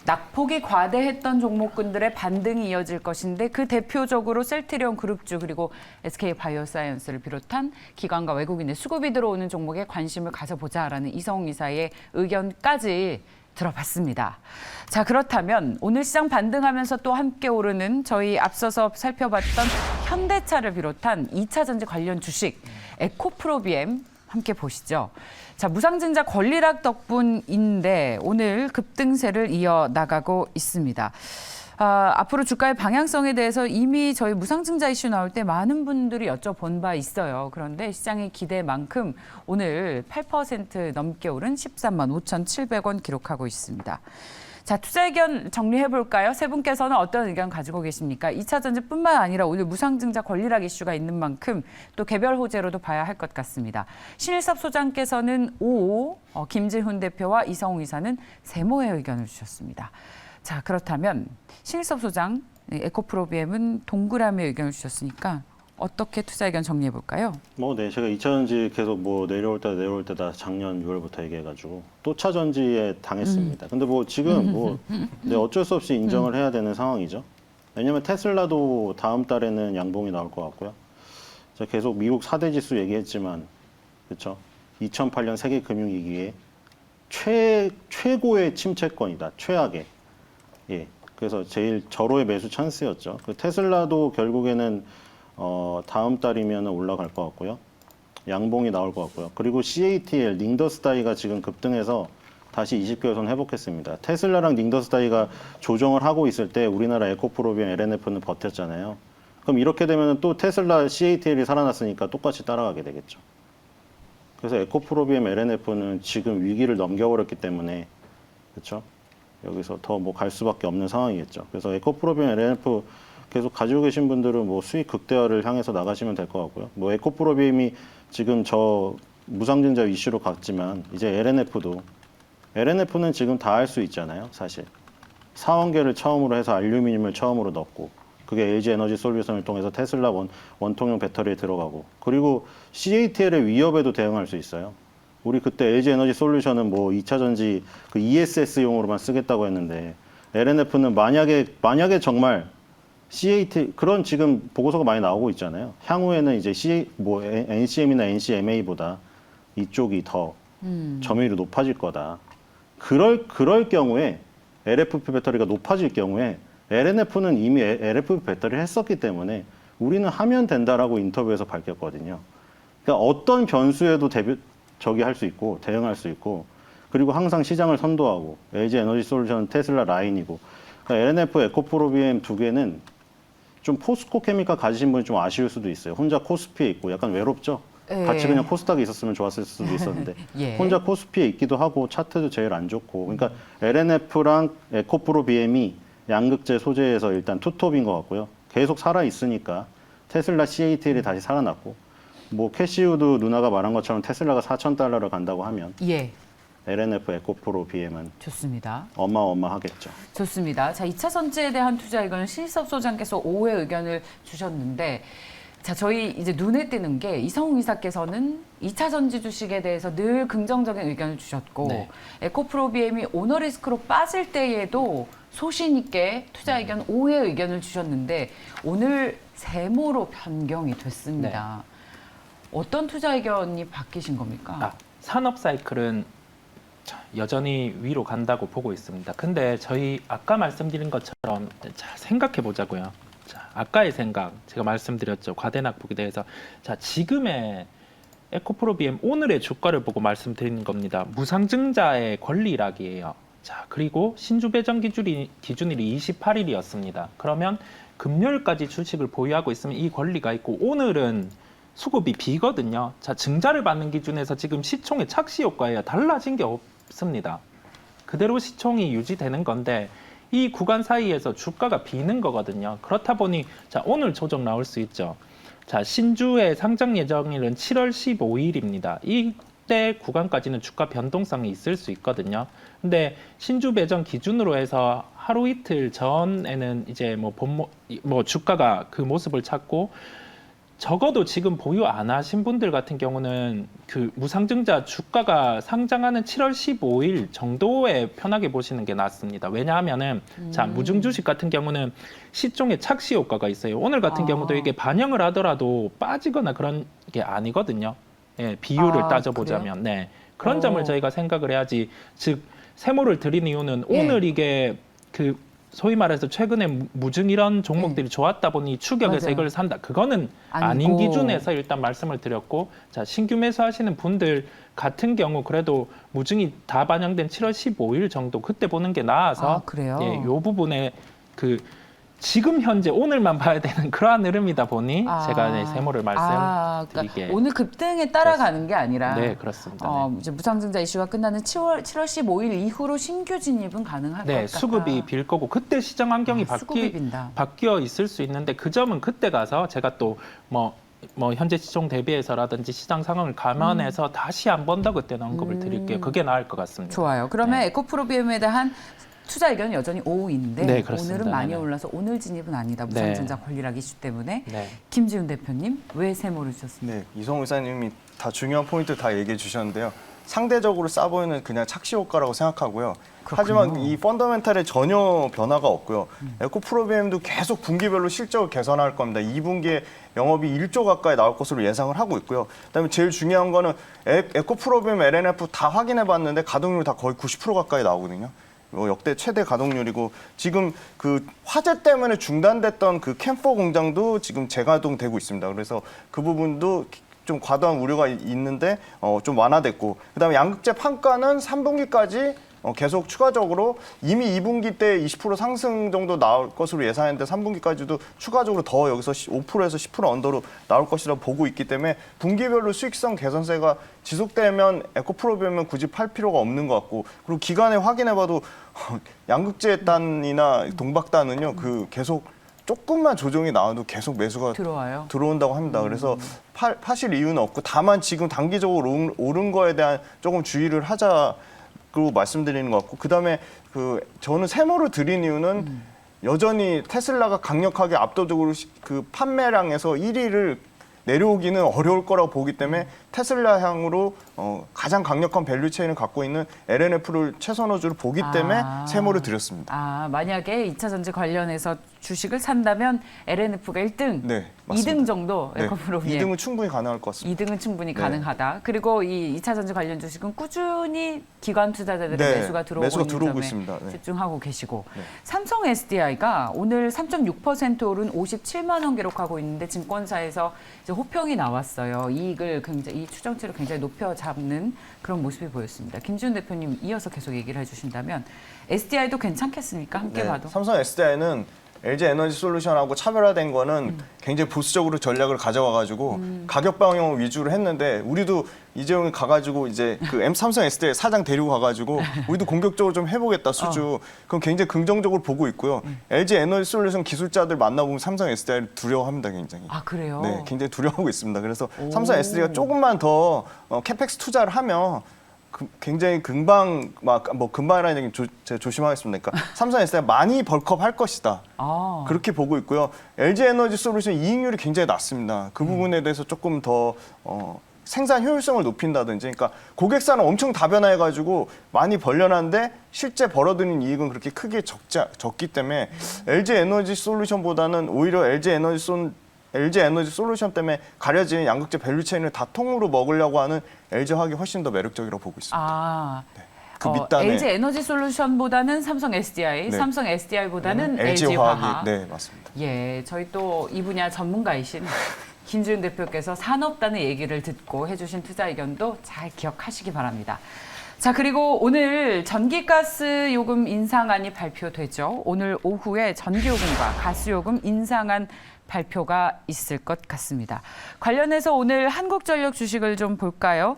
낙폭이 과대했던 종목군들의 반등이 이어질 것인데 그 대표적으로 셀트리온 그룹주 그리고 SK 바이오사이언스를 비롯한 기관과 외국인의 수급이 들어오는 종목에 관심을 가져보자라는 이성욱 이사의 의견까지 들어봤습니다. 자, 그렇다면 오늘 시장 반등하면서 또 함께 오르는 저희 앞서서 살펴봤던 현대차를 비롯한 2차 전지 관련 주식 에코프로비엠 함께 보시죠. 자, 무상증자 권리락 덕분인데 오늘 급등세를 이어나가고 있습니다. 앞으로 주가의 방향성에 대해서 이미 저희 무상증자 이슈 나올 때 많은 분들이 여쭤본 바 있어요. 그런데 시장의 기대만큼 오늘 8% 넘게 오른 13만 5,700원 기록하고 있습니다. 자, 투자 의견 정리해볼까요? 세 분께서는 어떤 의견 가지고 계십니까? 2차 전지뿐만 아니라 오늘 무상증자 권리락 이슈가 있는 만큼 또 개별 호재로도 봐야 할 것 같습니다. 신일섭 소장께서는 5, 김진훈 대표와 이성욱 이사는 세모의 의견을 주셨습니다. 자, 그렇다면 신일섭 소장, 에코프로비엠은 동그라미 의견을 주셨으니까 어떻게 투자 의견 정리해 볼까요? 네, 제가 2차 전지 계속 내려올 때다 작년 6월부터 얘기해가지고 또 차 전지에 당했습니다. 근데 지금 네, 어쩔 수 없이 인정을 해야 되는 상황이죠. 왜냐면 테슬라도 다음 달에는 양봉이 나올 것 같고요. 제가 계속 미국 4대 지수 얘기했지만, 그렇죠? 2008년 세계 금융위기에 최고의 침체권이다, 최악의. 예, 그래서 제일 절호의 매수 찬스였죠. 그 테슬라도 결국에는 다음 달이면 올라갈 것 같고요. 양봉이 나올 것 같고요. 그리고 CATL, 닝더스다이가 지금 급등해서 다시 20개선 회복했습니다. 테슬라랑 닝더스다이가 조정을 하고 있을 때 우리나라 에코프로비엠 LNF는 버텼잖아요. 그럼 이렇게 되면 또 테슬라 CATL이 살아났으니까 똑같이 따라가게 되겠죠. 그래서 에코프로비엠 LNF는 지금 위기를 넘겨버렸기 때문에, 그렇죠? 여기서 더 갈 수밖에 없는 상황이겠죠. 그래서 에코프로비엠 LNF 계속 가지고 계신 분들은 수익 극대화를 향해서 나가시면 될 것 같고요. 에코프로비엠이 지금 저 무상증자 이슈로 갔지만 이제 LNF는 지금 다 할 수 있잖아요, 사실. 사원계를 처음으로 해서 알루미늄을 처음으로 넣고, 그게 LG 에너지 솔루션을 통해서 테슬라 원통형 배터리에 들어가고, 그리고 CATL의 위협에도 대응할 수 있어요. 우리 그때 LG 에너지 솔루션은 2차 전지 그 ESS용으로만 쓰겠다고 했는데, LNF는 만약에 정말 CAT 그런 지금 보고서가 많이 나오고 있잖아요. 향후에는 이제 NCM이나 NCMA보다 이쪽이 더 점유율이 높아질 거다. 그럴 경우에 LFP 배터리가 높아질 경우에 LNF는 이미 LFP 배터리를 했었기 때문에 우리는 하면 된다라고 인터뷰에서 밝혔거든요. 그러니까 어떤 변수에도 할 수 있고 대응할 수 있고 그리고 항상 시장을 선도하고 LG 에너지 솔루션, 테슬라 라인이고 그러니까 LNF, 에코프로 BM 두 개는 좀 포스코 케미칼 가지신 분이 좀 아쉬울 수도 있어요. 혼자 코스피에 있고 약간 외롭죠. 예. 같이 그냥 코스닥에 있었으면 좋았을 수도 있었는데 예. 혼자 코스피에 있기도 하고 차트도 제일 안 좋고 그러니까 LNF랑 에코프로 BM이 양극재 소재에서 일단 투톱인 것 같고요. 계속 살아 있으니까 테슬라 CATL이 다시 살아났고 뭐 캐시우드 누나가 말한 것처럼 테슬라가 $4,000를 간다고 하면 예, LNF, 에코프로 BM은 좋습니다. 어마어마하겠죠. 좋습니다. 자, 2차 전지에 대한 투자 의견은 신섭 소장께서 5회 의견을 주셨는데 자, 저희 이제 눈에 띄는 게 이성웅 이사께서는 2차 전지 주식에 대해서 늘 긍정적인 의견을 주셨고 네. 에코프로 BM이 오너 리스크로 빠질 때에도 소신 있게 투자 의견 5회 의견을 주셨는데 오늘 세모로 변경이 됐습니다. 어떤 투자 의견이 바뀌신 겁니까? 산업 사이클은 여전히 위로 간다고 보고 있습니다. 근데 저희 아까 말씀드린 것처럼 자, 생각해 보자고요. 자, 아까의 생각 제가 말씀드렸죠. 과대낙폭에 대해서. 자, 지금의 에코프로 BM 오늘의 주가를 보고 말씀드리는 겁니다. 무상증자의 권리락이에요. 자, 그리고 신주 배정 기준일이 28일이었습니다. 그러면 금요일까지 주식을 보유하고 있으면 이 권리가 있고 오늘은 수급이 비거든요. 자, 증자를 받는 기준에서 지금 시총의 착시 효과에 달라진 게 없습니다. 그대로 시총이 유지되는 건데 이 구간 사이에서 주가가 비는 거거든요. 그렇다 보니 자, 오늘 조정 나올 수 있죠. 자, 신주의 상장 예정일은 7월 15일입니다. 이때 구간까지는 주가 변동성이 있을 수 있거든요. 근데 신주 배정 기준으로 해서 하루 이틀 전에는 이제 뭐 주가가 그 모습을 찾고 적어도 지금 보유 안 하신 분들 같은 경우는 그 무상증자 주가가 상장하는 7월 15일 정도에 편하게 보시는 게 낫습니다. 왜냐하면은 자, 무증주식 같은 경우는 시총의 착시 효과가 있어요. 오늘 같은 경우도 이게 반영을 하더라도 빠지거나 그런 게 아니거든요. 예, 비율을 따져보자면. 네. 그런 점을 저희가 생각을 해야지. 즉, 세모를 드린 이유는 오늘 이게 그 소위 말해서 최근에 무증 이런 종목들이 좋았다 보니 추격해서 맞아요. 이걸 산다. 그거는 아닌 기준에서 일단 말씀을 드렸고, 자, 신규 매수하시는 분들 같은 경우 그래도 무증이 다 반영된 7월 15일 정도 그때 보는 게 나아서 그래요? 예, 요 부분에 그 지금 현재 오늘만 봐야 되는 그러한 흐름이다 보니 제가 네, 세모를 말씀드리게. 그러니까 오늘 급등에 따라가는 게 아니라 네, 그렇습니다. 네. 이제 무상증자 이슈가 끝나는 7월 15일 이후로 신규 진입은 가능할 것 네, 같다. 수급이 빌 거고 그때 시장 환경이 수급이 빈다. 바뀌어 있을 수 있는데 그 점은 그때 가서 제가 또 뭐 현재 시총 대비해서라든지 시장 상황을 감안해서 다시 한 번 더 그때 언급을 드릴게요. 그게 나을 것 같습니다. 좋아요. 그러면 네. 에코프로 BM에 대한 투자 의견은 여전히 5인데 네, 그렇습니다. 오늘은 많이 네네. 올라서 오늘 진입은 아니다. 무상증자 권리락 이슈 때문에. 네. 김지훈 대표님 왜 세모를 주셨습니까? 네, 이성우 이사님이 다 중요한 포인트 다 얘기해 주셨는데요. 상대적으로 싸 보이는 그냥 착시 효과라고 생각하고요. 하지만 이 펀더멘탈에 전혀 변화가 없고요. 에코프로 BM도 계속 분기별로 실적을 개선할 겁니다. 2분기에 영업이 1조 가까이 나올 것으로 예상을 하고 있고요. 그다음에 제일 중요한 거는 에코프로 BM, LNF 다 확인해 봤는데 가동률 다 거의 90% 가까이 나오거든요. 역대 최대 가동률이고 지금 그 화재 때문에 중단됐던 그 캠퍼 공장도 지금 재가동되고 있습니다. 그래서 그 부분도 좀 과도한 우려가 있는데 좀 완화됐고 그다음에 양극재 판가는 3분기까지 계속 추가적으로 이미 2분기 때 20% 상승 정도 나올 것으로 예상했는데 3분기까지도 추가적으로 더 여기서 5%에서 10% 언더로 나올 것이라 보고 있기 때문에 분기별로 수익성 개선세가 지속되면 에코프로 BM은 굳이 팔 필요가 없는 것 같고 그리고 기간에 확인해봐도 양극재 단이나 동박단은요 그 계속 조금만 조정이 나와도 계속 매수가 들어온다고 합니다. 그래서 파실 이유는 없고 다만 지금 단기적으로 오른 거에 대한 조금 주의를 하자고 말씀드리는 것 같고 그다음에 저는 세모를 드린 이유는 여전히 테슬라가 강력하게 압도적으로 그 판매량에서 1위를 내려오기는 어려울 거라고 보기 때문에 테슬라 향으로 가장 강력한 밸류 체인을 갖고 있는 LNF를 최선호주로 보기 때문에 세모를 드렸습니다. 만약에 2차 전지 관련해서 주식을 산다면 LNF가 1등, 네, 맞습니다. 2등 정도 네, 에코프로미에 2등은 충분히 가능할 것 같습니다. 2등은 충분히 네. 가능하다. 그리고 이 2차 전지 관련 주식은 꾸준히 기관 투자자들의 네, 매수가 들어오고 매수가 있는 들어오고 점에 있습니다. 네. 집중하고 계시고 네. 삼성 SDI가 오늘 3.6% 오른 57만 원 기록하고 있는데 증권사에서 이제 호평이 나왔어요. 이익을 이 추정치를 굉장히 높여 잡는 그런 모습이 보였습니다. 김지훈 대표님 이어서 계속 얘기를 해주신다면 SDI도 괜찮겠습니까? 함께 네, 봐도. 삼성 SDI는 LG 에너지 솔루션하고 차별화된 거는 굉장히 보수적으로 전략을 가져와가지고 가격 방향 위주로 했는데 우리도 이재용이 가가지고 이제 그 삼성 SDI 사장 데리고 가가지고 우리도 공격적으로 좀 해보겠다 수주. 그럼 굉장히 긍정적으로 보고 있고요. LG 에너지 솔루션 기술자들 만나보면 삼성 SDI를 두려워합니다, 굉장히. 아 그래요? 네, 굉장히 두려워하고 있습니다. 그래서 오. 삼성 SDI가 조금만 더 캐펙스 투자를 하면 굉장히 금방 금방이라는 얘기 제가 조심하겠습니다. 그러니까 삼성 SDI가 많이 벌크업할 것이다. 그렇게 보고 있고요. LG 에너지 솔루션 이익률이 굉장히 낮습니다. 그 부분에 대해서 조금 더 생산 효율성을 높인다든지, 그러니까 고객사는 엄청 다변화해가지고 많이 벌려놨는데 실제 벌어들이는 이익은 그렇게 크게 적기 때문에 LG 에너지 솔루션보다는 오히려 LG 에너지 솔루션 때문에 가려진 양극재 밸류 체인을 다 통으로 먹으려고 하는 LG화학이 훨씬 더 매력적이라고 보고 있습니다. 네. 그 밑단에 LG 에너지 솔루션보다는 삼성 SDI, 네. 삼성 SDI보다는 LG LG화학. 화학이 네, 맞습니다. 예, 저희 또 이 분야 전문가이신 김지훈 대표께서 산업단의 얘기를 듣고 해주신 투자 의견도 잘 기억하시기 바랍니다. 자, 그리고 오늘 전기가스 요금 인상안이 발표되죠. 오늘 오후에 전기요금과 가스요금 인상안 발표가 있을 것 같습니다. 관련해서 오늘 한국전력 주식을 좀 볼까요?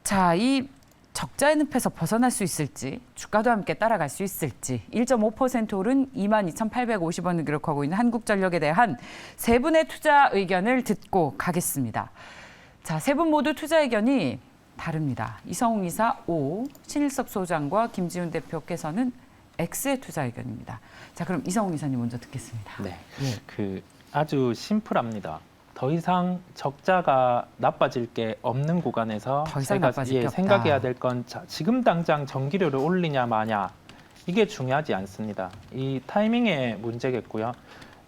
자, 이 적자의 늪에서 벗어날 수 있을지, 주가도 함께 따라갈 수 있을지 1.5% 오른 22,850원을 기록하고 있는 한국전력에 대한 세 분의 투자 의견을 듣고 가겠습니다. 자, 세 분 모두 투자 의견이 다릅니다. 이성웅 이사 O, 신일섭 소장과 김지훈 대표께서는 X의 투자 의견입니다. 자, 그럼 이성웅 이사님 먼저 듣겠습니다. 네, 예. 아주 심플합니다. 더 이상 적자가 나빠질 게 없는 구간에서 더 이상 제가 나빠질 게 없다. 생각해야 될 건 지금 당장 전기료를 올리냐 마냐 이게 중요하지 않습니다. 이 타이밍의 문제겠고요.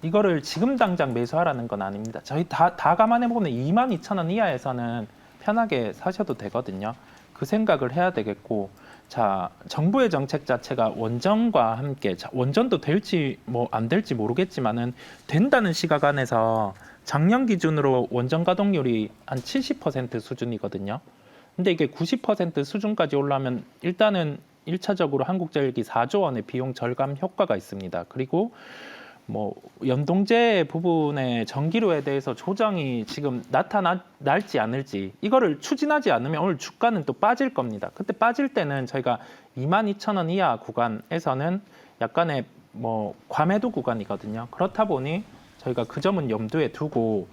이거를 지금 당장 매수하라는 건 아닙니다. 저희 다 감안해 보면 22,000원 이하에서는 편하게 사셔도 되거든요. 그 생각을 해야 되겠고, 자, 정부의 정책 자체가 원전과 함께, 원전도 될지 뭐 안 될지 모르겠지만은 된다는 시각 안에서 작년 기준으로 원전 가동률이 한 70% 수준이거든요. 근데 이게 90% 수준까지 올라오면 일단은 1차적으로 한국전력이 4조 원의 비용 절감 효과가 있습니다. 그리고 뭐 연동제 부분의 전기료에 대해서 조정이 지금 나타날지 않을지 이거를 추진하지 않으면 오늘 주가는 또 빠질 겁니다. 그때 빠질 때는 저희가 22,000원 이하 구간에서는 약간의 뭐 과매도 구간이거든요. 그렇다 보니 저희가 그 점은 염두에 두고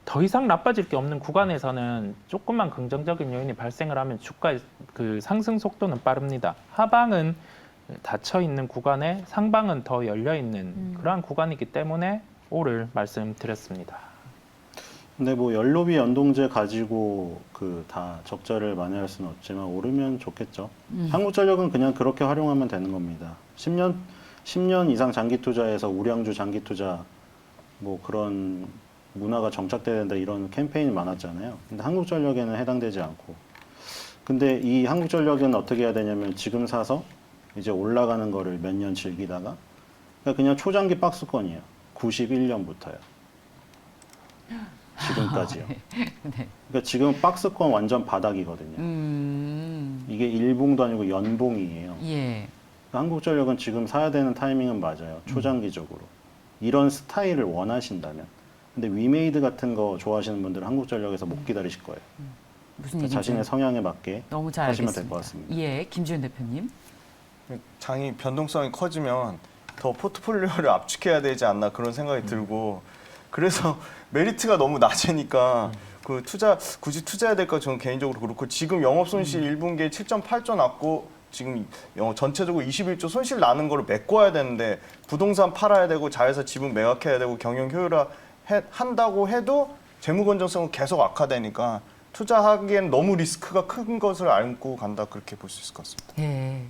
더 이상 나빠질 게 없는 구간에서는 조금만 긍정적인 요인이 발생을 하면 주가의 그 상승 속도는 빠릅니다. 하방은 닫혀 있는 구간에 상방은 더 열려 있는 그러한 구간이기 때문에 오를 말씀드렸습니다. 근데 뭐 연로비 연동제 가지고 다 적자를 만회할 수는 없지만 오르면 좋겠죠. 한국전력은 그냥 그렇게 활용하면 되는 겁니다. 10년 이상 장기 투자에서 우량주 장기 투자 뭐 그런 문화가 정착돼야 된다 이런 캠페인이 많았잖아요. 근데 한국전력에는 해당되지 않고. 근데 이 한국전력은 어떻게 해야 되냐면 지금 사서 이제 올라가는 거를 몇 년 즐기다가 그냥 초장기 박스권이에요. 91년부터요. 지금까지요. 네. 그러니까 지금 박스권 완전 바닥이거든요. 이게 일봉도 아니고 연봉이에요. 예. 한국전력은 지금 사야 되는 타이밍은 맞아요. 초장기적으로. 이런 스타일을 원하신다면. 근데 위메이드 같은 거 좋아하시는 분들은 한국전력에서 못 기다리실 거예요. 무슨 얘기인지 자신의 성향에 맞게 너무 잘 하시면 알겠습니다. 될 것 같습니다. 예, 김지훈 대표님. 장이 변동성이 커지면 더 포트폴리오를 압축해야 되지 않나 그런 생각이 들고, 그래서 메리트가 너무 낮으니까 굳이 투자해야 될까 저는 개인적으로 그렇고, 지금 영업 손실 1분기에 7.8조 났고 지금 전체적으로 21조 손실 나는 거를 메꿔야 되는데 부동산 팔아야 되고 자회사 지분 매각해야 되고 경영 효율화 한다고 해도 재무 건전성은 계속 악화되니까 투자하기엔 너무 리스크가 큰 것을 안고 간다 그렇게 볼 수 있을 것 같습니다. 예.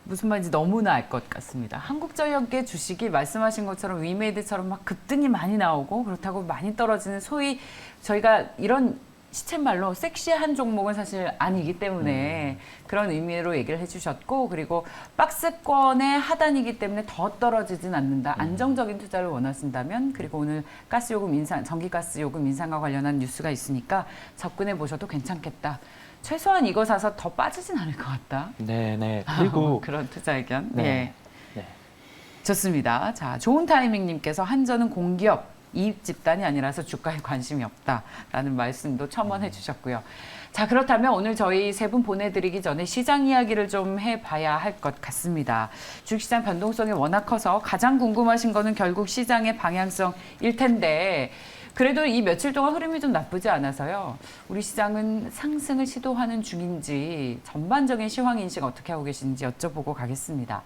무슨 말인지 너무나 알 것 같습니다. 한국전력의 주식이 말씀하신 것처럼 위메이드처럼 막 급등이 많이 나오고 그렇다고 많이 떨어지는 소위 저희가 이런 시쳇말로 섹시한 종목은 사실 아니기 때문에 그런 의미로 얘기를 해주셨고 그리고 박스권의 하단이기 때문에 더 떨어지진 않는다. 안정적인 투자를 원하신다면 그리고 오늘 가스요금 인상, 전기가스요금 인상과 관련한 뉴스가 있으니까 접근해 보셔도 괜찮겠다. 최소한 이거 사서 더 빠지진 않을 것 같다. 네네. 그리고 그런 투자 의견. 네. 예. 네. 좋습니다. 자, 좋은 타이밍님께서 한전은 공기업 이익 집단이 아니라서 주가에 관심이 없다라는 말씀도 첨언해 주셨고요. 자, 그렇다면 오늘 저희 세 분 보내드리기 전에 시장 이야기를 좀 해봐야 할 것 같습니다. 주식시장 변동성이 워낙 커서 가장 궁금하신 거는 결국 시장의 방향성일 텐데 그래도 이 며칠 동안 흐름이 좀 나쁘지 않아서요. 우리 시장은 상승을 시도하는 중인지 전반적인 시황 인식 어떻게 하고 계신지 여쭤보고 가겠습니다.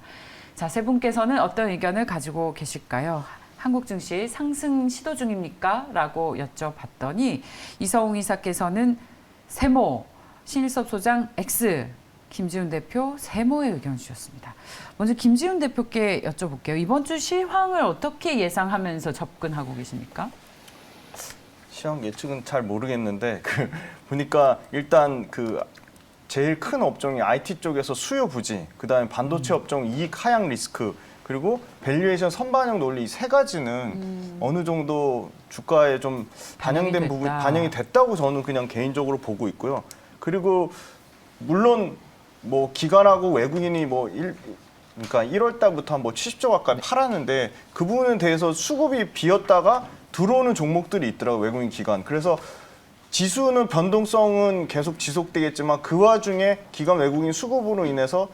자, 세 분께서는 어떤 의견을 가지고 계실까요? 한국 증시 상승 시도 중입니까? 라고 여쭤봤더니 이서웅 이사께서는 세모, 신일섭 소장 X, 김지훈 대표 세모의 의견 주셨습니다. 먼저 김지훈 대표께 여쭤볼게요. 이번 주 시황을 어떻게 예상하면서 접근하고 계십니까? 시황 예측은 잘 모르겠는데 보니까 일단 제일 큰 업종이 IT 쪽에서 수요 부지, 그다음에 반도체 업종 이익 하향 리스크, 그리고 밸류에이션 선반영 논리 이 세 가지는 어느 정도 주가에 좀 반영된 부분 반영이 됐다고 저는 그냥 개인적으로 보고 있고요. 그리고 물론 뭐 기관하고 외국인이 그러니까 1월 달부터 뭐 70조 가까이 팔았는데 그 부분에 대해서 수급이 비었다가 들어오는 종목들이 있더라고요, 외국인 기관. 그래서 지수는 변동성은 계속 지속되겠지만 그 와중에 기관 외국인의 수급으로 인해서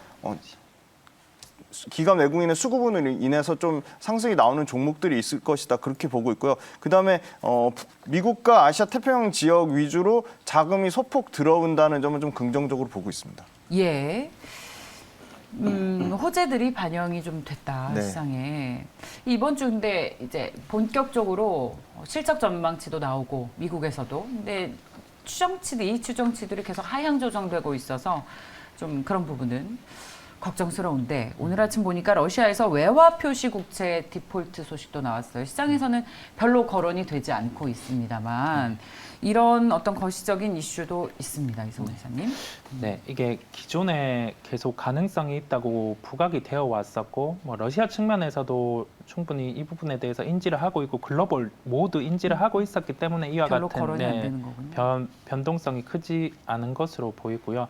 좀 상승이 나오는 종목들이 있을 것이다. 그렇게 보고 있고요. 그다음에 미국과 아시아 태평양 지역 위주로 자금이 소폭 들어온다는 점은 좀 긍정적으로 보고 있습니다. 예. 호재들이 반영이 좀 됐다, 네. 시장에. 이번 주 근데 이제 본격적으로 실적 전망치도 나오고 미국에서도 근데 이 추정치들이 계속 하향 조정되고 있어서 좀 그런 부분은 걱정스러운데 오늘 아침 보니까 러시아에서 외화 표시 국채 디폴트 소식도 나왔어요. 시장에서는 별로 거론이 되지 않고 있습니다만 이런 어떤 거시적인 이슈도 있습니다. 이성훈 기자님. 네, 이게 기존에 계속 가능성이 있다고 부각이 되어 왔었고, 뭐 러시아 측면에서도 충분히 이 부분에 대해서 인지를 하고 있고 글로벌 모두 인지를 하고 있었기 때문에 이와 별로 같은 거론이 안 되는 거군요. 변동성이 크지 않은 것으로 보이고요.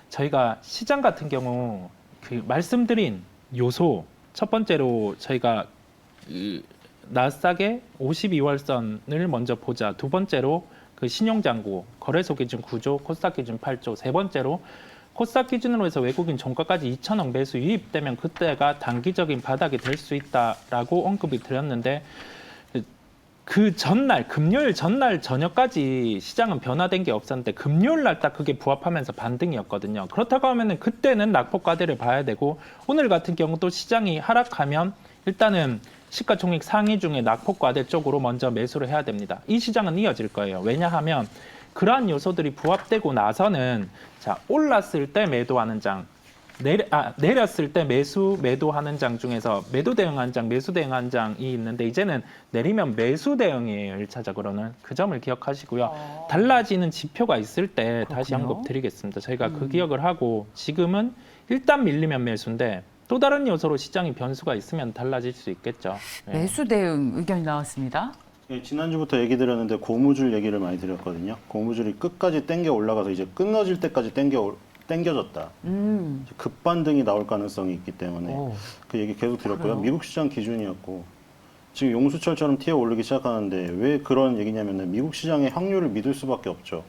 저희가 시장 같은 경우 그 말씀드린 요소 첫 번째로 저희가 나스닥의 52월선을 먼저 보자. 두 번째로 그 신용장고, 거래소 기준 9조, 코스닥 기준 8조. 세 번째로 코스닥 기준으로 해서 외국인 종가까지 2천억 매수 유입되면 그때가 단기적인 바닥이 될 수 있다라고 언급이 드렸는데 그 전날, 금요일 전날 저녁까지 시장은 변화된 게 없었는데 금요일 날 딱 그게 부합하면서 반등이었거든요. 그렇다고 하면은 그때는 낙폭과대를 봐야 되고 오늘 같은 경우 또 시장이 하락하면 일단은 시가총액 상위 중에 낙폭과대 쪽으로 먼저 매수를 해야 됩니다. 이 시장은 이어질 거예요. 왜냐하면 그러한 요소들이 부합되고 나서는 자 올랐을 때 매도하는 장, 내렸을 때 매도하는 장 중에서 매도 대응한 장, 매수 대응한 장이 있는데 이제는 내리면 매수 대응이에요. 1차적으로는. 그 점을 기억하시고요. 달라지는 지표가 있을 때 다시 언급 드리겠습니다. 저희가 그 기억을 하고 지금은 일단 밀리면 매수인데 또 다른 요소로 시장이 변수가 있으면 달라질 수 있겠죠. 네. 매수 대응 의견이 나왔습니다. 예, 지난주부터 얘기 드렸는데 고무줄 얘기를 많이 드렸거든요. 고무줄이 끝까지 땡겨 올라가서 이제 끊어질 때까지 땡겨졌다. 급반등이 나올 가능성이 있기 때문에 그 얘기 계속 드렸고요. 미국 시장 기준이었고 지금 용수철처럼 튀어 오르기 시작하는데 왜 그런 얘기냐면 미국 시장의 확률을 믿을 수밖에 없죠.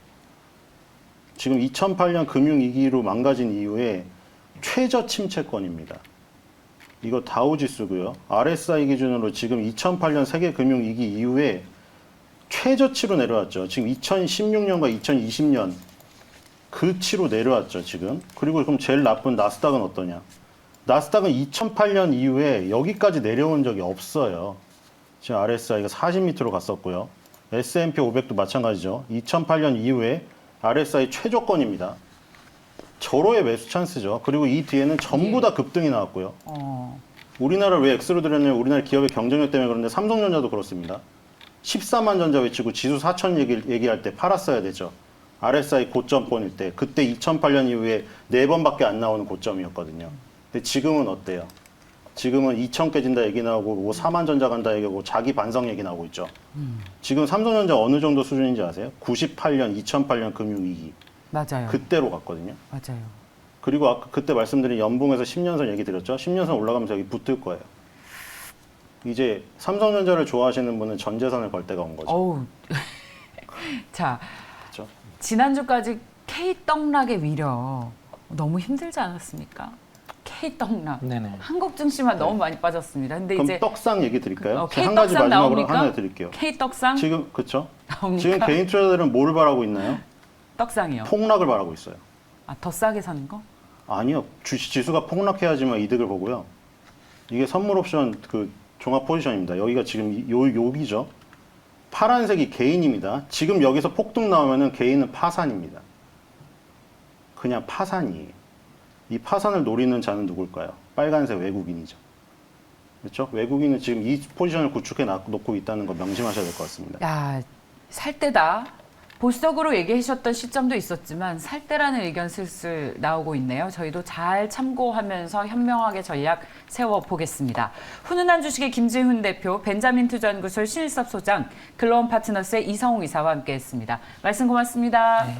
지금 2008년 금융위기로 망가진 이후에 최저 침체권입니다. 이거 다우지수고요. RSI 기준으로 지금 2008년 세계 금융위기 이후에 최저치로 내려왔죠. 지금 2016년과 2020년 그 치로 내려왔죠, 지금. 그리고 그럼 제일 나쁜 나스닥은 어떠냐? 나스닥은 2008년 이후에 여기까지 내려온 적이 없어요. 지금 RSI가 40m로 갔었고요. S&P 500도 마찬가지죠. 2008년 이후에 RSI 최저권입니다. 절호의 매수 찬스죠. 그리고 이 뒤에는 전부 다 급등이 나왔고요. 우리나라를 왜 X로 들였냐면 우리나라 기업의 경쟁력 때문에 그런데 삼성전자도 그렇습니다. 14만 전자 외치고 지수 4천 얘기할 때 팔았어야 되죠. RSI 고점권일 때. 그때 2008년 이후에 4번밖에 안 나오는 고점이었거든요. 근데 지금은 어때요? 지금은 2천 깨진다 얘기 나오고 뭐 4만 전자 간다 얘기하고 자기 반성 얘기 나오고 있죠. 지금 삼성전자 어느 정도 수준인지 아세요? 98년, 2008년 금융위기. 맞아요. 그때로 갔거든요. 맞아요. 그리고 아까 그때 말씀드린 연봉에서 10년선 얘기 드렸죠. 10년선 올라가면서 여기 붙을 거예요. 이제 삼성전자를 좋아하시는 분은 전재산을 걸 때가 온 거죠. 어우. 자, 그렇죠? 지난주까지 K떡락의 위력 너무 힘들지 않았습니까? K떡락. 네네. 한국 증시만 너무 많이 빠졌습니다. 근데 그럼 이제 떡상 얘기 드릴까요? K떡상 한 가지 마지막으로 나옵니까? 하나 드릴게요. K떡상 지금 그렇죠? 나옵니까? 지금 개인 투자자들은 뭐를 바라고 있나요? 떡상이요. 폭락을 바라고 있어요. 아, 더 싸게 사는 거? 아니요. 지수가 폭락해야지만 이득을 보고요. 이게 선물 옵션 그 종합 포지션입니다. 여기가 지금 여기죠. 파란색이 개인입니다. 지금 여기서 폭등 나오면은 개인은 파산입니다. 그냥 파산이에요. 이 파산을 노리는 자는 누굴까요? 빨간색 외국인이죠. 그렇죠? 외국인은 지금 이 포지션을 구축해 놓고 있다는 거 명심하셔야 될 것 같습니다. 야, 살 때다. 보수적으로 얘기하셨던 시점도 있었지만 살 때라는 의견 슬슬 나오고 있네요. 저희도 잘 참고하면서 현명하게 전략 세워보겠습니다. 훈훈한 주식의 김지훈 대표, 벤자민 투자연구소 신일섭 소장, 글로원 파트너스의 이성웅 이사와 함께했습니다. 말씀 고맙습니다. 네.